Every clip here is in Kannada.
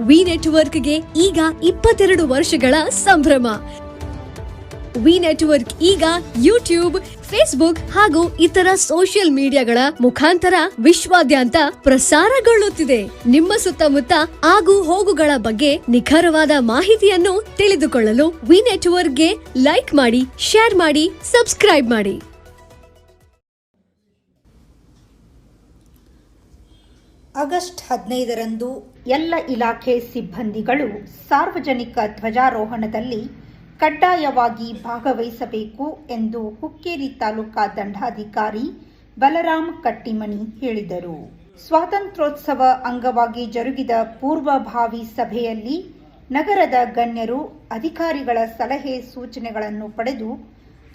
ವಿ ನೆಟ್ವರ್ಕ್ಗೆ ಈಗ 22 ವರ್ಷಗಳ ಸಂಭ್ರಮ. ವಿ ನೆಟ್ವರ್ಕ್ ಈಗ ಯೂಟ್ಯೂಬ್, ಫೇಸ್ಬುಕ್ ಹಾಗೂ ಇತರ ಸೋಷಿಯಲ್ ಮೀಡಿಯಾಗಳ ಮುಖಾಂತರ ವಿಶ್ವಾದ್ಯಂತ ಪ್ರಸಾರಗೊಳ್ಳುತ್ತಿದೆ. ನಿಮ್ಮ ಸುತ್ತಮುತ್ತ ಆಗು ಹೋಗುಗಳ ಬಗ್ಗೆ ನಿಖರವಾದ ಮಾಹಿತಿಯನ್ನು ತಿಳಿದುಕೊಳ್ಳಲು ವಿ ನೆಟ್ವರ್ಕ್ಗೆ ಲೈಕ್ ಮಾಡಿ, ಶೇರ್ ಮಾಡಿ, ಸಬ್ಸ್ಕ್ರೈಬ್ ಮಾಡಿ. ಆಗಸ್ಟ್ 15ರಂದು ಎಲ್ಲ ಇಲಾಖೆ ಸಿಬ್ಬಂದಿಗಳು ಸಾರ್ವಜನಿಕ ಧ್ವಜಾರೋಹಣದಲ್ಲಿ ಕಡ್ಡಾಯವಾಗಿ ಭಾಗವಹಿಸಬೇಕು ಎಂದು ಹುಕ್ಕೇರಿ ತಾಲೂಕಾ ದಂಡಾಧಿಕಾರಿ ಬಲರಾಮ್ ಕಟ್ಟಿಮನಿ ಹೇಳಿದರು. ಸ್ವಾತಂತ್ರ್ಯೋತ್ಸವ ಅಂಗವಾಗಿ ಜರುಗಿದ ಪೂರ್ವಭಾವಿ ಸಭೆಯಲ್ಲಿ ನಗರದ ಗಣ್ಯರು ಅಧಿಕಾರಿಗಳ ಸಲಹೆ ಸೂಚನೆಗಳನ್ನು ಪಡೆದು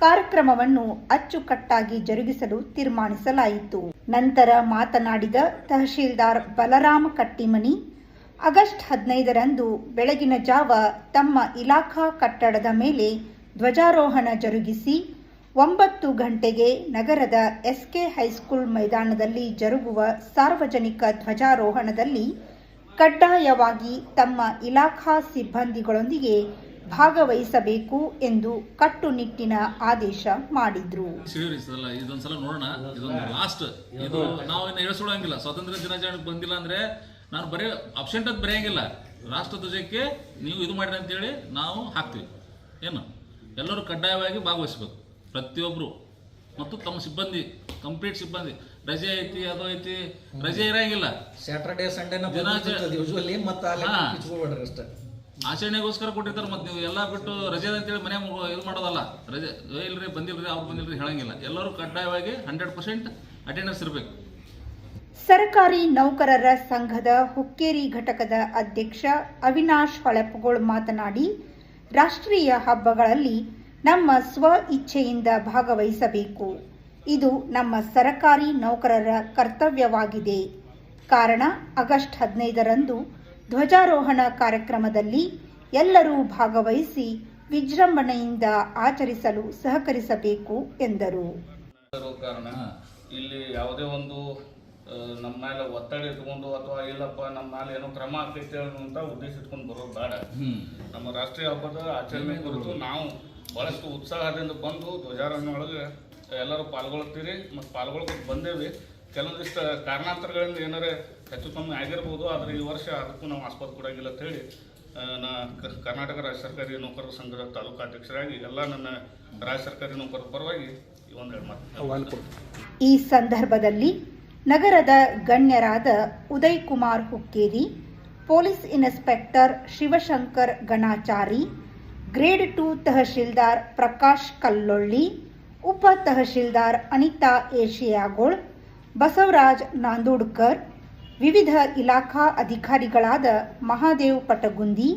ಕಾರ್ಯಕ್ರಮವನ್ನು ಅಚ್ಚುಕಟ್ಟಾಗಿ ಜರುಗಿಸಲು ತೀರ್ಮಾನಿಸಲಾಯಿತು. ನಂತರ ಮಾತನಾಡಿದ ತಹಶೀಲ್ದಾರ್ ಬಲರಾಮ್ ಕಟ್ಟಿಮನಿ, ಆಗಸ್ಟ್ 15ರಂದು ಬೆಳಗಿನ ಜಾವ ತಮ್ಮ ಇಲಾಖಾ ಕಟ್ಟಡದ ಮೇಲೆ ಧ್ವಜಾರೋಹಣ ಜರುಗಿಸಿ 9 ಗಂಟೆಗೆ ನಗರದ ಎಸ್ಕೆ ಹೈಸ್ಕೂಲ್ ಮೈದಾನದಲ್ಲಿ ಜರುಗುವ ಸಾರ್ವಜನಿಕ ಧ್ವಜಾರೋಹಣದಲ್ಲಿ ಕಡ್ಡಾಯವಾಗಿ ತಮ್ಮ ಇಲಾಖಾ ಸಿಬ್ಬಂದಿಗಳೊಂದಿಗೆ ಭಾಗವಹಿಸಬೇಕು ಎಂದು ಕಟ್ಟುನಿಟ್ಟಿನ ಆದೇಶ ಮಾಡಿದ್ರು. ಇದೊಂದ್ಸಲ ನೋಡೋಣ, ಇದೊಂದು ಲಾಸ್ಟ್. ಇದು ನಾವು ಇನ್ನು ಹೇಳ್ಸೋಳಂಗಿಲ್ಲ. ಸ್ವಾತಂತ್ರ್ಯ ದಿನಾಚರಣೆಗೆ ಬಂದಿಲ್ಲ ಅಂದ್ರೆ ನಾನು ಬರೀ ಅಬ್ಸೆಂಟ್ ಅಂತ ಬರೆಯಂಗಿಲ್ಲ. ರಾಷ್ಟ್ರ ಧ್ವಜಕ್ಕೆ ನೀವು ಇದು ಮಾಡಿರಿ ಅಂತೇಳಿ ನಾವು ಹಾಕ್ತೀವಿ. ಏನು ಎಲ್ಲರೂ ಕಡ್ಡಾಯವಾಗಿ ಭಾಗವಹಿಸಬೇಕು, ಪ್ರತಿಯೊಬ್ಬರು. ಮತ್ತು ತಮ್ಮ ಸಿಬ್ಬಂದಿ, ಕಂಪ್ಲೀಟ್ ಸಿಬ್ಬಂದಿ. ರಜೆ ಐತಿ, ಅದು ಐತಿ, ರಜೆ ಇರಂಗಿಲ್ಲ. ಸ್ಯಾಟರ್ಡೇ ಸಂಡೇ ಆಚರಣೆಗೋಸ್ಕರ ಕೊಟ್ಟಿರ್ತಾರೆ. ಮತ್ತೆ ನೀವು ಎಲ್ಲ ಬಿಟ್ಟು ರಜೆ ಅಂತೇಳಿ ಮನೆ ಇದು ಮಾಡೋದಲ್ಲ. ರಜೆ ಇಲ್ರಿ, ಬಂದಿಲ್ರಿ, ಅವ್ರು ಬಂದಿಲ್ರಿ ಹೇಳಂಗಿಲ್ಲ. ಎಲ್ಲರೂ ಕಡ್ಡಾಯವಾಗಿ 100% ಅಟೆಂಡೆನ್ಸ್ ಇರಬೇಕು. ಸರ್ಕಾರಿ ನೌಕರರ ಸಂಘದ ಹುಕ್ಕೇರಿ ಘಟಕದ ಅಧ್ಯಕ್ಷ ಅವಿನಾಶ್ ಹೊಳೆಪಗೋಳ್ ಮಾತನಾಡಿ, ರಾಷ್ಟ್ರೀಯ ಹಬ್ಬಗಳಲ್ಲಿ ನಮ್ಮ ಸ್ವ ಇಚ್ಛೆಯಿಂದ ಭಾಗವಹಿಸಬೇಕು. ಇದು ನಮ್ಮ ಸರ್ಕಾರಿ ನೌಕರರ ಕರ್ತವ್ಯವಾಗಿದೆ. ಕಾರಣ ಆಗಸ್ಟ್ 15ರಂದು ಧ್ವಜಾರೋಹಣ ಕಾರ್ಯಕ್ರಮದಲ್ಲಿ ಎಲ್ಲರೂ ಭಾಗವಹಿಸಿ ವಿಜೃಂಭಣೆಯಿಂದ ಆಚರಿಸಲು ಸಹಕರಿಸಬೇಕು ಎಂದರು. ಕಾರಣ ಇಲ್ಲಿ ಯಾವುದೇ ಒಂದು ನಮ್ಮ ಮೇಲೆ ಒತ್ತಡ ಇಟ್ಕೊಂಡು ಅಥವಾ ಇಲ್ಲಪ್ಪ ನಮ್ಮ ಮೇಲೆ ಏನೋ ಕ್ರಮ ಆಗ್ತೈತೆ ಅನ್ನುವಂಥ ಉದ್ದೇಶ ಇಟ್ಕೊಂಡು ಬರೋದು ಬೇಡ. ನಮ್ಮ ರಾಷ್ಟ್ರೀಯ ಹಬ್ಬದ ಆಚರಣೆ ಕುರಿತು ನಾವು ಭಾಳಷ್ಟು ಉತ್ಸಾಹದಿಂದ ಬಂದು ಧ್ವಜಾರೋಹಣ ಒಳಗೆ ಎಲ್ಲರೂ ಪಾಲ್ಗೊಳ್ತೀರಿ ಮತ್ತು ಪಾಲ್ಗೊಳ್ಕೊಂಡು ಬಂದೇವಿ. ಕೆಲವೊಂದಿಷ್ಟು ಕಾರಣಾಂತರಗಳಿಂದ ಏನಾರೇ ಹೆಚ್ಚು ಕಮ್ಮಿ ಆಗಿರ್ಬೋದು, ಆದರೆ ಈ ವರ್ಷ ಅದಕ್ಕೂ ನಾವು ಆಸ್ಪದ ಕೊಡೋಂಗಿಲ್ಲ ಅಂತೇಳಿ ಕರ್ನಾಟಕ ರಾಜ್ಯ ಸರ್ಕಾರಿ ನೌಕರರ ಸಂಘದ ತಾಲೂಕು ಅಧ್ಯಕ್ಷರಾಗಿ ಎಲ್ಲ ನನ್ನ ರಾಜ್ಯ ಸರ್ಕಾರಿ ನೌಕರರ ಪರವಾಗಿ ಒಂದೆರಡು ಮಾತು. ಈ ಸಂದರ್ಭದಲ್ಲಿ ನಗರದ ಗಣ್ಯರಾದ Uday Kumar Hukkeri, police inspector Shivashankar Ganachari, grade 2 tehsildar Prakash Kallolli, ಉಪ ತಹಶೀಲ್ದಾರ್ ಅನಿತಾ ಏಷಿಯಾಗೋಳ್, ಬಸವರಾಜ್ ನಾಂದೂಡ್ಕರ್, ವಿವಿಧ ಇಲಾಖಾ ಅಧಿಕಾರಿಗಳಾದ ಮಹಾದೇವ್ ಪಟಗುಂದಿ,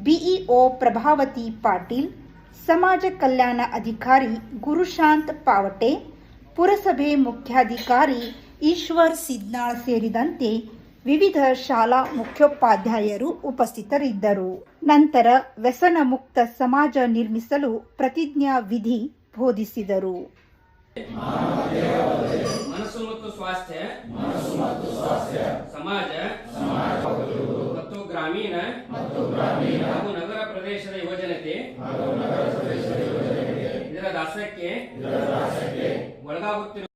ಬಿಇಒ ಪ್ರಭಾವತಿ ಪಾಟೀಲ್, ಸಮಾಜ ಕಲ್ಯಾಣ ಅಧಿಕಾರಿ ಗುರುಶಾಂತ್ ಪಾವಟೆ, ಪುರಸಭೆ ಮುಖ್ಯಾಧಿಕಾರಿ ಈಶ್ವರ್ ಸಿದ್ನಾಳ್ ಸೇರಿದಂತೆ ವಿವಿಧ ಶಾಲಾ ಮುಖ್ಯೋಪಾಧ್ಯಾಯರು ಉಪಸ್ಥಿತರಿದ್ದರು. ನಂತರ ವ್ಯಸನ ಮುಕ್ತ ಸಮಾಜ ನಿರ್ಮಿಸಲು ಪ್ರತಿಜ್ಞಾ ವಿಧಿ ಬೋಧಿಸಿದರು. ಮನಸ್ಸು ಮತ್ತು ಸ್ವಾಸ್ಥ್ಯ ಸಮಾಜ ಮತ್ತು ಗ್ರಾಮೀಣ ಹಾಗೂ ನಗರ ಪ್ರದೇಶದ ಯುವಜನತೆ ಇದರ ದಾಸ್ಯಕ್ಕೆ ಒಳಗಾಗುತ್ತಿರುವ